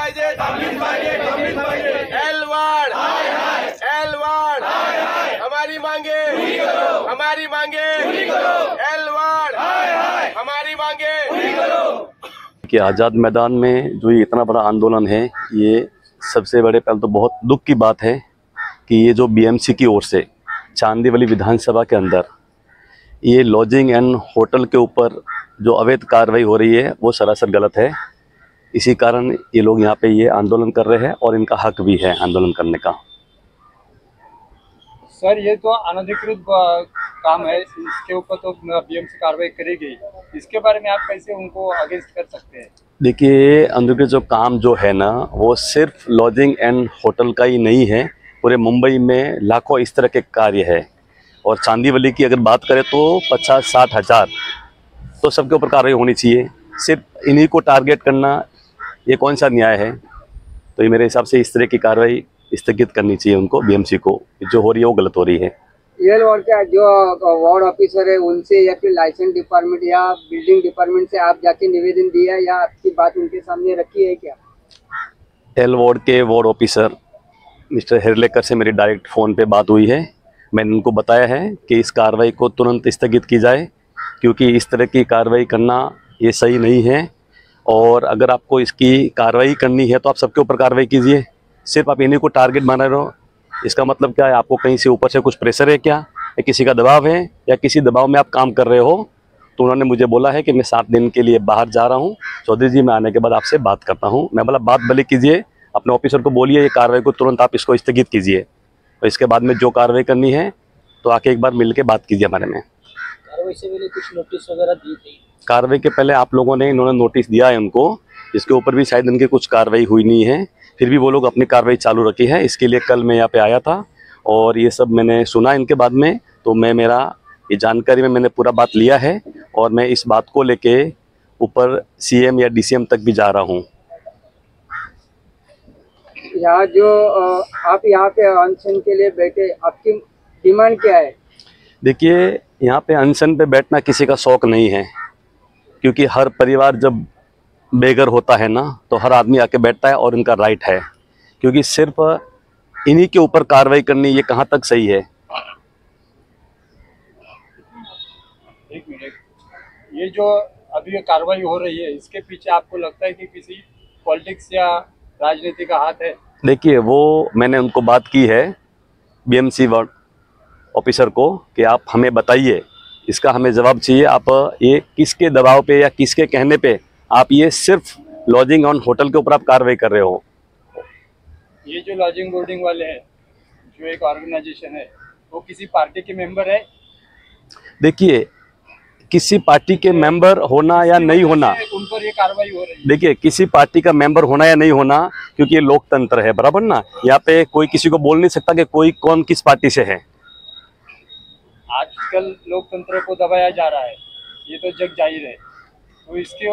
एलवाड़ एलवाड़ हमारी मांगे एलवाड़ हमारी मांगे। कि आज़ाद मैदान में जो ये इतना बड़ा आंदोलन है, ये सबसे बड़े पहले तो बहुत दुख की बात है कि ये जो बीएमसी की ओर से चांदीवली विधानसभा के अंदर ये लॉजिंग एंड होटल के ऊपर जो अवैध कार्रवाई हो रही है वो सरासर गलत है। इसी कारण ये लोग यहाँ पे ये आंदोलन कर रहे हैं और इनका हक भी है आंदोलन करने का। सर, ये तो अनधिकृत काम है, इसके ऊपर तो बीएमसी कार्रवाई करेगी। इसके बारे में आप कैसे उनको अगेंस्ट कर सकते हैं? देखिए, अनधिकृत जो काम जो है ना, वो सिर्फ लॉजिंग एंड होटल का ही नहीं है, पूरे मुंबई में लाखों इस तरह के कार्य है। और चांदीवली की अगर बात करें तो 50-60 हज़ार तो सबके ऊपर कार्रवाई होनी चाहिए। सिर्फ इन्हीं को टारगेट करना ये कौन सा न्याय है? तो ये मेरे हिसाब से इस तरह की कार्रवाई स्थगित करनी चाहिए उनको, बीएमसी को। जो हो रही है वो गलत हो रही है। ये और क्या जो वार्ड ऑफिसर है उनसे या फिर लाइसेंस डिपार्टमेंट या बिल्डिंग डिपार्टमेंट से आप जाके निवेदन दिया या आपकी बात उनके सामने रखी है क्या? एल वार्ड के वार्ड ऑफिसर मिस्टर हेरलेकर से मेरी डायरेक्ट फ़ोन पे बात हुई है। मैंने उनको बताया है कि इस कार्रवाई को तुरंत स्थगित की जाए, क्योंकि इस तरह की कार्रवाई करना ये सही नहीं है। और अगर आपको इसकी कार्रवाई करनी है तो आप सबके ऊपर कार्रवाई कीजिए। सिर्फ आप इन्हीं को टारगेट बना रहे हो, इसका मतलब क्या है? आपको कहीं से ऊपर से कुछ प्रेशर है क्या, या किसी का दबाव है, या किसी दबाव में आप काम कर रहे हो? तो उन्होंने मुझे बोला है कि मैं 7 दिन के लिए बाहर जा रहा हूँ, चौधरी जी मैं आने के बाद आपसे बात करता हूँ। मैं बोला बात भले कीजिए, अपने ऑफिसर को बोलिए ये कार्रवाई को तुरंत आप इसको स्थगित कीजिए, और इसके बाद में जो कार्रवाई करनी है तो आके एक बार मिल के बात कीजिए हमारे में। कार्रवाई से पहले कुछ नोटिस वगैरह दी थी? कार्रवाई के पहले आप लोगों ने इन्होंने नोटिस दिया है उनको, इसके ऊपर भी शायद इनकी कुछ कार्रवाई हुई नहीं है, फिर भी वो लोग अपनी कार्रवाई चालू रखी है। इसके लिए कल मैं यहाँ पे आया था और ये सब मैंने सुना इनके बाद में, तो मेरा ये जानकारी में मैंने पूरा बात लिया है और मैं इस बात को लेके ऊपर सीएम या डीसीएम तक भी जा रहा हूँ। यहाँ जो आप यहाँ पे अनशन के लिए बैठे, आपकी डिमांड क्या है? देखिए, यहाँ पे अनशन पे बैठना किसी का शौक नहीं है, क्योंकि हर परिवार जब बेघर होता है ना तो हर आदमी आके बैठता है और इनका राइट है। क्योंकि सिर्फ इन्हीं के ऊपर कार्रवाई करनी ये कहाँ तक सही है? एक मिनट, ये जो अभी ये कार्रवाई हो रही है इसके पीछे आपको लगता है कि किसी पॉलिटिक्स या राजनीति का हाथ है? देखिए, वो मैंने उनको बात की है बीएमसी वार्ड ऑफिसर को कि आप हमें बताइए, इसका हमें जवाब चाहिए। आप ये किसके दबाव पे या किसके कहने पे आप ये सिर्फ लॉजिंग ऑन होटल के ऊपर आप कार्रवाई कर रहे हो? ये जो लॉजिंग बोर्डिंग वाले हैं, जो एक ऑर्गेनाइजेशन है, वो किसी पार्टी के मेंबर है? देखिए, किसी पार्टी के मेंबर होना या नहीं होना, उन पर ये कार्रवाई हो रही है। देखिए, किसी पार्टी का मेंबर होना या नहीं होना, क्योंकि ये लोकतंत्र है, बराबर ना। यहाँ पे कोई किसी को बोल नहीं सकता कि कोई कौन किस पार्टी से है। आजकल लोकतंत्र को दबाया जा रहा है, ये तो जग जाहिर है, तो इसकी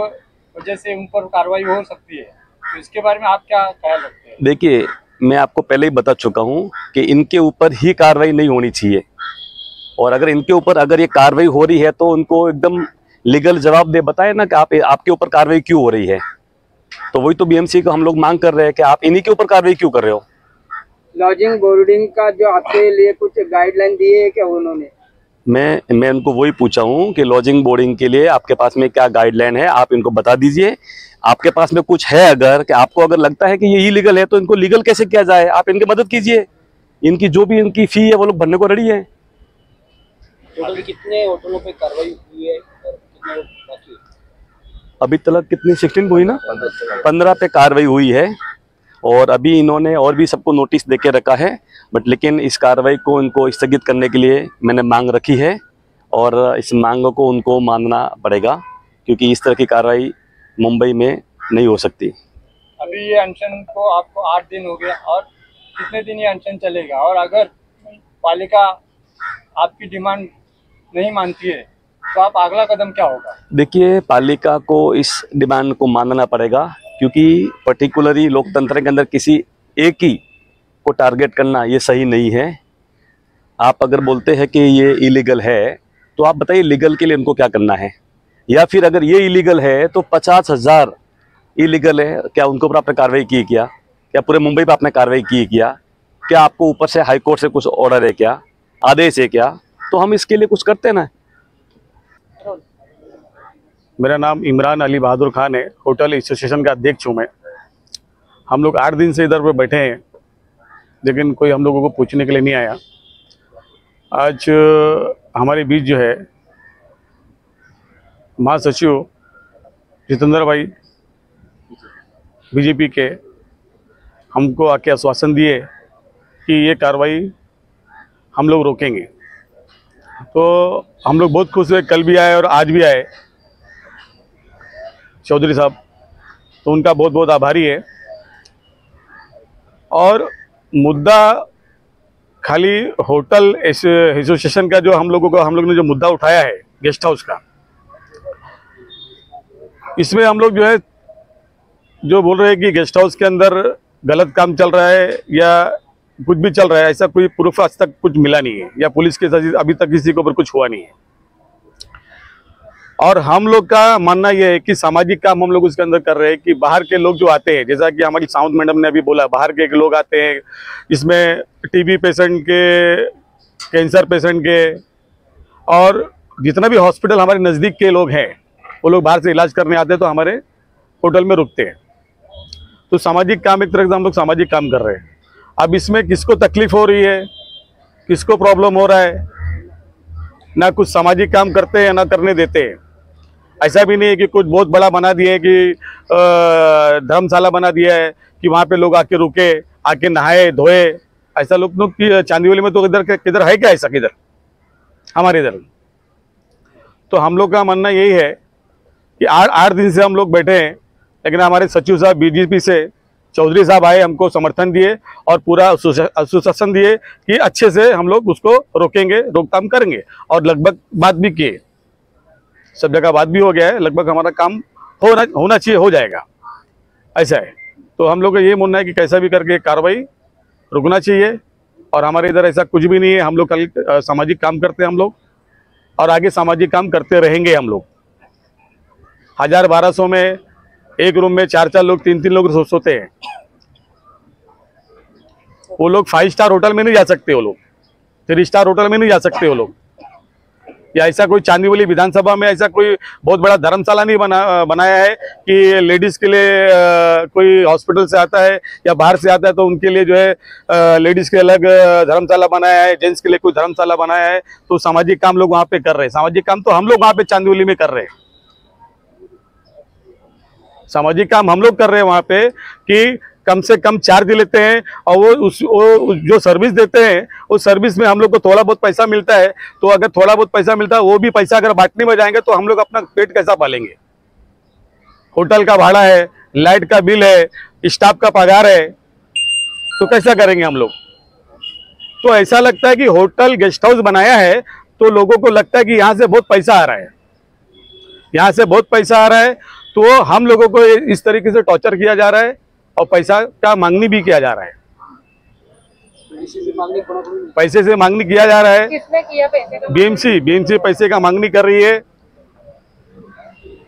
वजह से उन पर कार्रवाई हो सकती है। तो इसके बारे में आप क्या ख्याल रखते हैं? देखिए, मैं आपको पहले ही बता चुका हूँ कि इनके ऊपर ही कार्रवाई नहीं होनी चाहिए, और अगर इनके ऊपर अगर ये कार्रवाई हो रही है तो उनको एकदम लीगल जवाब दे, बताए ना कि आपके ऊपर कार्रवाई क्यों हो रही है। तो वही तो बीएमसी को हम लोग मांग कर रहे हैं कि आप इन्हीं के ऊपर कार्रवाई क्यों कर रहे हो? लॉजिंग बोर्डिंग का जो आपके लिए कुछ गाइडलाइन दिए है क्या उन्होंने? मैं उनको वही पूछा हूँ कि लॉजिंग बोर्डिंग के लिए आपके पास में क्या गाइडलाइन है, आप इनको बता दीजिए। आपके पास में कुछ है, अगर कि आपको अगर लगता है कि ये इलीगल है तो इनको लीगल कैसे किया जाए, आप इनकी मदद कीजिए। इनकी जो भी इनकी फी है वो लोग भरने को रेडी है। टोटल कितने होटलों पे कार्रवाई हुई है और कितने बाकी है? अभी तक कितनी 16 हुई ना, 15 पे कार्रवाई हुई है, और अभी इन्होंने और भी सबको नोटिस देके रखा है। बट लेकिन इस कार्रवाई को इनको स्थगित करने के लिए मैंने मांग रखी है, और इस मांग को उनको मानना पड़ेगा, क्योंकि इस तरह की कार्रवाई मुंबई में नहीं हो सकती। अभी ये अनशन को आपको 8 दिन हो गया, और कितने दिन ये अनशन चलेगा? और अगर पालिका आपकी डिमांड नहीं मानती है तो आप अगला कदम क्या होगा? देखिए, पालिका को इस डिमांड को मानना पड़ेगा, क्योंकि पर्टिकुलरली लोकतंत्र के अंदर किसी एक ही को टारगेट करना ये सही नहीं है। आप अगर बोलते हैं कि ये इलीगल है तो आप बताइए लीगल के लिए इनको क्या करना है, या फिर अगर ये इलीगल है तो 50,000 इलीगल है, क्या उनके ऊपर आपने कार्रवाई की क्या? क्या पूरे मुंबई पे आपने कार्रवाई की क्या? क्या आपको ऊपर से हाई कोर्ट से कुछ ऑर्डर है क्या, आदेश है क्या? तो हम इसके लिए कुछ करते ना। मेरा नाम इमरान अली बहादुर खान है, होटल एसोसिएशन का अध्यक्ष हूँ मैं। हम लोग 8 दिन से इधर पे बैठे हैं, लेकिन कोई हम लोगों को पूछने के लिए नहीं आया। आज हमारे बीच जो है महासचिव जितेंद्र भाई बीजेपी के हमको आके आश्वासन दिए कि ये कार्रवाई हम लोग रोकेंगे। तो हम लोग बहुत खुश हुए, कल भी आए और आज भी आए चौधरी साहब, तो उनका बहुत बहुत आभारी है। और मुद्दा खाली होटल एसोसिएशन का जो हम लोग ने जो मुद्दा उठाया है गेस्ट हाउस का, इसमें हम लोग जो है जो बोल रहे हैं कि गेस्ट हाउस के अंदर गलत काम चल रहा है या कुछ भी चल रहा है, ऐसा कोई प्रूफ आज तक कुछ मिला नहीं है, या पुलिस के साथ अभी तक किसी के ऊपर कुछ हुआ नहीं है। और हम लोग का मानना यह है कि सामाजिक काम हम लोग उसके अंदर कर रहे हैं कि बाहर के लोग जो आते हैं, जैसा कि हमारी साउंड मैडम ने अभी बोला, बाहर के लोग आते हैं, इसमें टीबी पेशेंट के, कैंसर पेशेंट के, और जितना भी हॉस्पिटल हमारे नज़दीक के लोग हैं वो लोग बाहर से इलाज करने आते हैं तो हमारे होटल में रुकते हैं। तो सामाजिक काम, एक तरह से हम लोग सामाजिक काम कर रहे हैं। अब इसमें किसको तकलीफ हो रही है, किसको प्रॉब्लम हो रहा है, ना कुछ सामाजिक काम करते हैं ना करने देते हैं। ऐसा भी नहीं है कि कुछ बहुत बड़ा बना दिया है कि धर्मशाला बना दिया है कि वहाँ पे लोग आके रुके, आके नहाए धोए। ऐसा लोग चांदीवली में तो किधर है क्या ऐसा, किधर हमारे इधर। तो हम लोग का मानना यही है कि 8 दिन से हम लोग बैठे हैं, लेकिन हमारे सचिव साहब बीजेपी से चौधरी साहब आए, हमको समर्थन दिए और पूरा आश्वासन दिए कि अच्छे से हम लोग उसको रोकेंगे, रोकथाम करेंगे। और लगभग बात भी किए, सब जगह बात भी हो गया है, लगभग हमारा काम होना चाहिए, हो जाएगा, ऐसा है। तो हम लोग का ये मानना है कि कैसा भी करके कार्रवाई रुकना चाहिए। और हमारे इधर ऐसा कुछ भी नहीं है, हम लोग कल सामाजिक काम करते हैं हम लोग, और आगे सामाजिक काम करते रहेंगे हम लोग। 1000-1200 में एक रूम में 4-4 लोग, 3-3 लोग सोते हैं। वो लोग 5 स्टार होटल में नहीं जा सकते, वो लोग 3 स्टार होटल में नहीं जा सकते वो लोग। या ऐसा कोई चांदीवली विधानसभा में ऐसा कोई बहुत बड़ा धर्मशाला नहीं बनाया है कि लेडीज़ के लिए कोई हॉस्पिटल से आता है या बाहर से आता है तो उनके लिए जो है लेडीज़ के अलग धर्मशाला बनाया है, जेंट्स के लिए कोई धर्मशाला बनाया है। तो सामाजिक काम लोग वहाँ पे कर रहे हैं। सामाजिक काम तो हम लोग वहाँ पे चांदीवली में कर रहे हैं। सामाजिक काम हम लोग कर रहे हैं वहाँ पे कि कम से कम चार्ज लेते हैं, और वो जो सर्विस देते हैं उस सर्विस में हम लोग को थोड़ा बहुत पैसा मिलता है। तो अगर थोड़ा बहुत पैसा मिलता है, वो भी पैसा अगर बांटने में जाएंगे तो हम लोग अपना पेट कैसा पालेंगे? होटल का भाड़ा है, लाइट का बिल है, स्टाफ का पगार है, तो कैसा करेंगे हम लोग? तो ऐसा लगता है कि होटल गेस्ट हाउस बनाया है तो लोगों को लगता है कि यहाँ से बहुत पैसा आ रहा है, यहाँ से बहुत पैसा आ रहा है। तो हम लोगों को इस तरीके से टॉर्चर किया जा रहा है और पैसा का मांगनी भी किया जा रहा है। पैसे से मांगनी किया जा रहा है। किसने किया पैसे का? बीएमसी पैसे का मांगनी कर रही है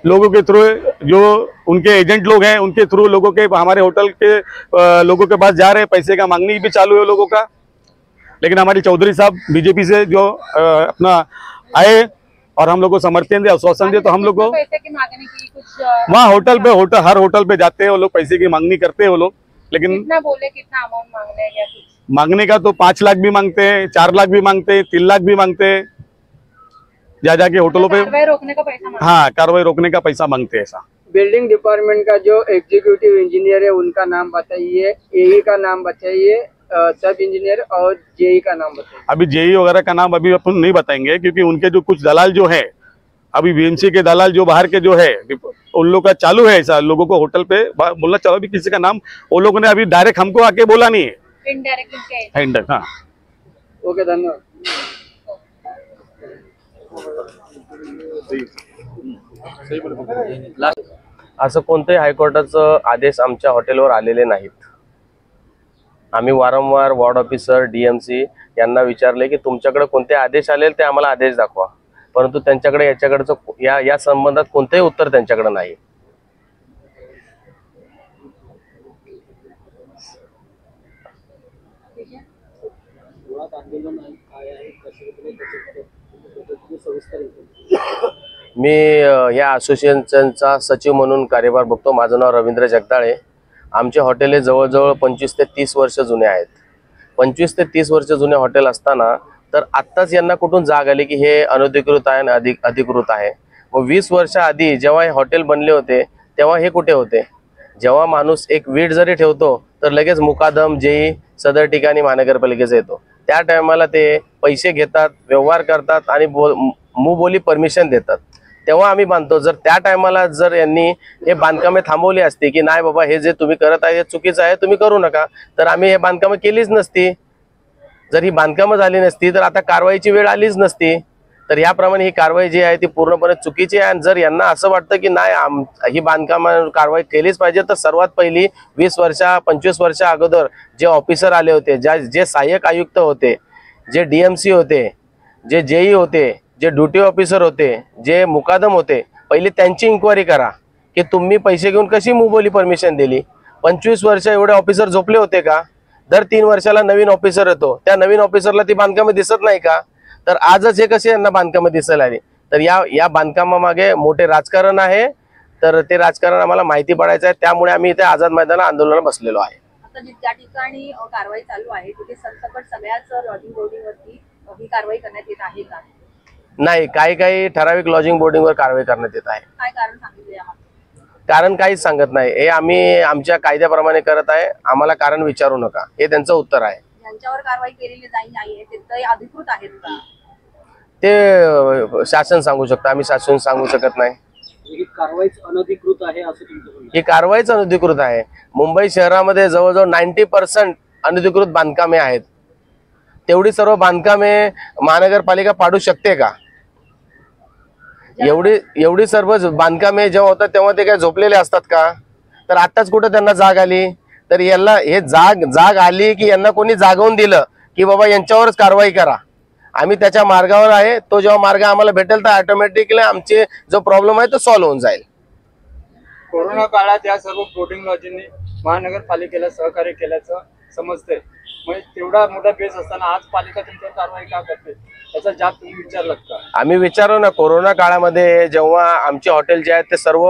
लोगों के थ्रू। जो उनके एजेंट लोग हैं उनके थ्रू लोगों के, हमारे होटल के लोगों के पास जा रहे हैं, पैसे का मांगनी भी चालू है लोगों का। लेकिन हमारे चौधरी साहब बीजेपी से जो अपना आए और हम लोग को समर्थन दे, आश्वासन दे, तो हम लोग को पैसे की मांगने की कुछ वहाँ होटल पे हर होटल पे जाते हैं वो लोग, पैसे की मांगनी करते हैं वो लोग। लेकिन कितना बोले, कितना अमाउंट मांगने हैं या कुछ? मांगने का तो 5 लाख भी मांगते हैं, 4 लाख भी मांगते हैं, 3 लाख भी मांगते हैं, जाके होटलों पे। कार्रवाई रोकने का पैसा मांगते हैं। हाँ, कार्रवाई रोकने का पैसा मांगते हैं ऐसा। बिल्डिंग डिपार्टमेंट का जो एग्जीक्यूटिव इंजीनियर है उनका नाम बताइए, एई का नाम बताइए, सब इंजीनियर और जेई का नाम बताइए। अभी जेई वगैरह का नाम अभी अपन नहीं बताएंगे, क्योंकि उनके जो कुछ दलाल जो है, अभी बीएमसी के दलाल जो बाहर के जो है, उन लोगों का चालू है ऐसा लोगों को होटल पे बोलना चाहो। अभी किसी का नाम वो लोगों ने अभी डायरेक्ट हमको आके बोला नहीं है, इनडायरेक्ट। हाँ। ओके, धन्यवाद। असं कोणत्याही हायकोर्टाचं आदेश आमच्या हॉटेलवर आलेले नाहीत। आम्ही वारंवार वॉर्ड ऑफिसर, डीएमसी यांना विचारले की तुमच्याकडे कोणते आदेश आले ते आम्हाला आदेश दाखवा, परंतु त्यांच्याकडे या संबंधात कोणतेही उत्तर त्यांच्याकडे नाही। आंदोलन काय आहे, कशाबद्दल त्याच्याबद्दल सविस्तर मी या असोसिएशनचा सचिव म्हणून कार्यभार बघतो. माझं नाव रवींद्र जगदाळे. आमचे हॉटेल हे जवळजवळ 25 ते 30 वर्ष जुने आहेत. 25 ते 30 वर्ष जुने हॉटेल असताना तर आत्ताच यांना कुठून जाग आली की हे अनधिकृत आहे आणि अधिकृत आहे. मग 20 वर्ष आधी जेव्हा हे हॉटेल बनले होते तेव्हा हे कुठे होते? जेव्हा माणूस एक वीट जरी ठेवतो तर लगेच मुकादम जेई सदर ठिकाणी महानगरपालिकेचा येतो. त्या टायमाला ते पैसे घेतात, व्यवहार करतात आणि मुबोली परमिशन देतात. तेव्हा आम्ही बांधतो. जर त्या टायमाला जर यांनी हे बांधकामे थांबवली असती की नाही बाबा हे जे तुम्ही करत आहे हे चुकीचं आहे, तुम्ही करू नका, तर आम्ही हे बांधकामं केलीच नसती. जर ही बांधकामं झाली नसती तर आता कारवाईची वेळ आलीच नसती. तर याप्रमाणे ही कारवाई जी आहे ती पूर्णपणे चुकीची आहे. आणि जर यांना असं वाटतं की नाही ही बांधकामावर कारवाई केलीच पाहिजे तर सर्वात पहिली 25 वर्ष अगोदर जे ऑफिसर आले होते, जे सहाय्यक आयुक्त होते, जे DMC होते, जे जेई होते, जे ड्युटी ऑफिसर होते, जे मुकादम होते, पहिले त्यांची इन्क्वायरी करा की तुम्ही पैसे घेऊन कशी मुबोली परमिशन दिली. 25 वर्ष एवढे ऑफिसर झोपले होते का? दर 3 वर्षाला नवीन ऑफिसर येतो, त्या नवीन ऑफिसरला ती बांधकामं दिसत नाही का? तर आजच हे कसे यांना बांधकामं दिसायला आली? तर या बांधकामामागे मोठे राजकारण आहे. तर ते राजकारण आम्हाला माहिती पडायचं आहे. त्यामुळे आम्ही इथे आझाद मैदानात आंदोलनाला बसलेलो आहे. आता ज्या ठिकाणी कारवाई चालू आहे तिथे सरसकट सगळ्याच लॉजिंग बोर्डिंगवरती ही कारवाई करण्यात येत आहे का? नाही, काही ठराविक लॉजिंग बोर्डिंगवर कारवाई करण्यात येत आहे. काय कारण सांगितले यामागे? कारण काहीच सांगत नाही. हे आम्ही आमच्या कायद्याप्रमाणे करत आहे. आम्हाला कारण विचारू नका, हे त्यांचं उत्तर आहे. ज्यांच्यावर कारवाई केलेली नाहीये ते अधिकृत आहेत का? ते शासन सांगू शकतं, आम्ही शासन सांगू शकत नाही. ही कारवाईच अनधिकृत आहे असं तुमचं म्हणणं? ही कारवाईच अनधिकृत आहे. मुंबई शहरामध्ये जवळजवळ 90% अनधिकृत बांधकामे आहेत. तेवढी सर्व बांधकामे महानगरपालिका पाडू शकते का? एवढी सर्व बांधकामे जेव्हा होतात तेव्हा ते काय झोपलेले असतात का? तर आताच कुठं त्यांना जाग आली? तर यांना हे जाग आली की यांना कोणी जागवून दिलं की बाबा यांच्यावरच कारवाई करा, आम्ही त्याच्या मार्गावर आहे. तो जेव्हा मार्ग आम्हाला भेटेल तर ऑटोमॅटिकली आमचे जो प्रॉब्लेम आहे तो सॉल्व्ह होऊन जाईल. कोरोना काळात या सर्व बोर्डिंग लॉजिंगनी महानगरपालिकेला सहकार्य केल्याचं समजतंय. म्हणजे तेवढा मोठा बेस असताना आज पालिका तुमच्यावर कारवाई का करते त्याचा जाब तुम्ही विचारलात का? आम्ही विचारलो ना. कोरोना काळामध्ये जेव्हा आमचे हॉटेल जे आहेत ते सर्व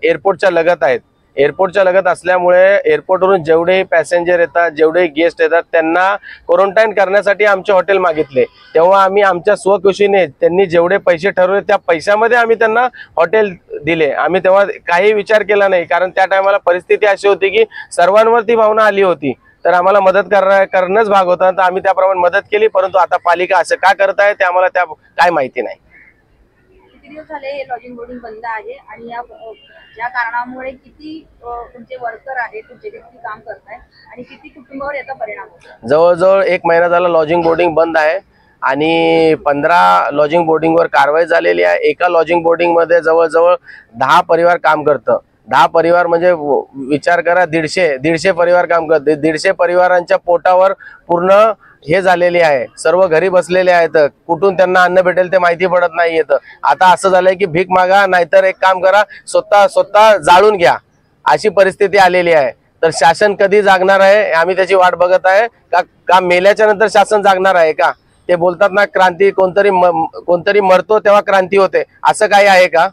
एअरपोर्टच्या लगत आहेत. एअरपोर्टच्या लगत असल्यामुळे एअरपोर्टवरून जेवढे पॅसेंजर येतात, जेवढे गेस्ट येतात त्यांना क्वारंटाईन करण्यासाठी आमचे हॉटेल मागितले. तेव्हा आम्ही आमच्या स्वखुशीने त्यांनी जेवढे पैसे ठरवले त्या पैशामध्ये आम्ही त्यांना हॉटेल दिले. आम्ही तेव्हा काही विचार केला नाही, कारण त्या टायमाला परिस्थिती अशी होती की सर्वांवरती भावना आली होती. तर आम्हाला मदत करणंच भाग होता. तर आम्ही त्याप्रमाणे मदत केली. परंतु आता पालिका असं का करत आहे ते आम्हाला त्या काय माहिती नाही. किती दिवस झाले हे लॉजिंग बोर्डिंग बंद आहे आणि या कारणामुळे किती तुमचे वर्कर आहेत तुमचे किती काम करताय आणि किती कुटुंबावर याचा परिणाम होतो? जवळजवळ 1 महिना झाला लॉजिंग बोर्डिंग बंद आहे आणि 15 लॉजिंग बोर्डिंगवर कारवाई झालेली आहे. एका लॉजिंग बोर्डिंगमध्ये जवळजवळ 10 परिवार काम करतं. 10 परिवार म्हणजे विचार करा, 150 परिवार काम करते. 150 परिवारांच्या पोटावर पूर्ण हे झालेली आहे. सर्व घरी बसलेले आहेत. कुठून त्यांना अन्न भेटेल ते माहिती पडत नाही येतं. आता असं झालंय की भीक मागा नाहीतर एक काम करा, स्वतः जाळून घ्या, अशी परिस्थिती आलेली आहे. तर शासन कधी जागणार आहे आम्ही त्याची वाट बघत आहे. का मेल्याच्या नंतर शासन जागणार आहे का? ते बोलतात ना क्रांती कोणतरी मरतो तेव्हा क्रांती होते, असं काही आहे का?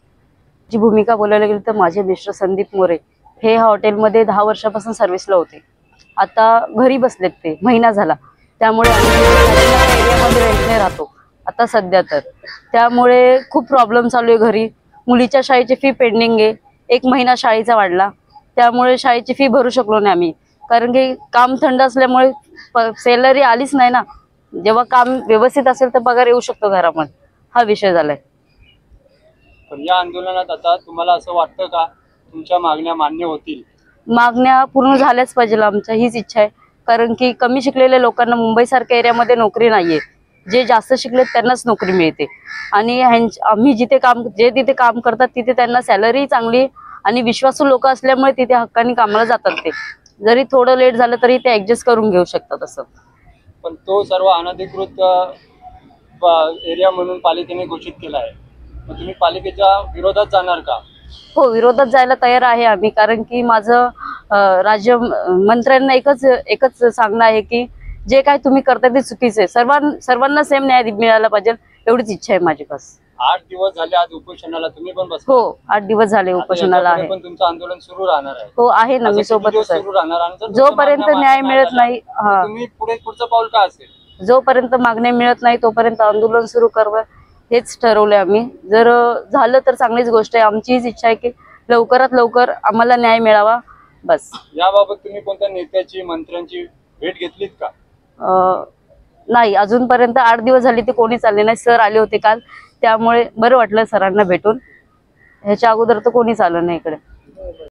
जी भूमिका बोलायला गेली तर माझे मिस्टर संदीप मोरे हे हॉटेलमध्ये 10 वर्षापासून सर्व्हिसला होते. आता घरी बसलेत, ते महिना झाला. त्यामुळे एरियामध्ये रेंटने राहतो आता सध्या. तर त्यामुळे खूप प्रॉब्लेम चालू आहे घरी. मुलीच्या शाळेची फी पेंडिंग आहे. 1 महिना शाळेचा वाढला, त्यामुळे शाळेची फी भरू शकलो नाही आम्ही. कारण की काम थंड असल्यामुळे सॅलरी आलीच नाही ना. जेव्हा काम व्यवस्थित असेल तर पगार येऊ शकतो घरामध्ये, हा विषय झालाय. पण या आंदोलनात आता तुम्हाला असं वाटतं का तुमच्या मागण्या मान्य होतील? मागण्या पूर्ण झाल्याच पाहिजे, आमच्या हीच इच्छा आहे. कारण की कमी शिकलेल्या लोकांना मुंबईसारख्या एरियामध्ये नोकरी नाहीये. जे जास्त शिकलेत त्यांनाच नोकरी मिळते. आणि आम्ही जिथे काम करतात तिथे त्यांना सॅलरी चांगली आणि विश्वासू लोक असल्यामुळे तिथे हक्काने कामाला जातात. ते जरी थोडं लेट झालं तरी ते ऍडजस्ट करून घेऊ शकतात असं. पण तो सर्व अनधिकृत एरिया म्हणून पालिकेने घोषित केला आहे. मग तुम्ही पालिकेच्या विरोधात जाणार का? हो, विरोधात जायला तयार आहे आम्ही. कारण की माझं राज्य मंत्र्यांना एकच सांगणं आहे की जे काय तुम्ही करताय ते चुकीचं आहे. सर्वांना सेम न्याय मिळाला पाहिजे एवढीच इच्छा आहे माझी बस. 8 दिवस झाले आज उपोषणाला, तुम्ही पण बसला? हो 8 दिवस झाले उपोषणाला आहे. पण तुमचं आंदोलन सुरू राहणार आहे? हो आहे ना, मी सोबतच आहे. सुरू राहणार आणि जर जोपर्यंत तुमच्या न्याय मागण्या मिळत नाही तर तुम्ही पुढचं पाऊल काय असेल? जोपर्यंत मागणी मिळत नाही तोपर्यंत आंदोलन सुरू करावं हेच ठरवलंय आम्ही. जर झालं तर चांगलीच गोष्ट आहे. आमची हीच इच्छा आहे की लवकरात लवकर आम्हाला न्याय मिळावा बस. याबाबत तुम्ही कोणत्या नेत्याची, मंत्र्यांची भेट घेतलीत का? नाही, अजूनपर्यंत 8 दिवस झाले ते कोणीच आले नाही. सर आले होते काल, त्यामुळे बरं वाटलं सरांना भेटून. ह्याच्या अगोदर तर कोणीच आलं नाही इकडे.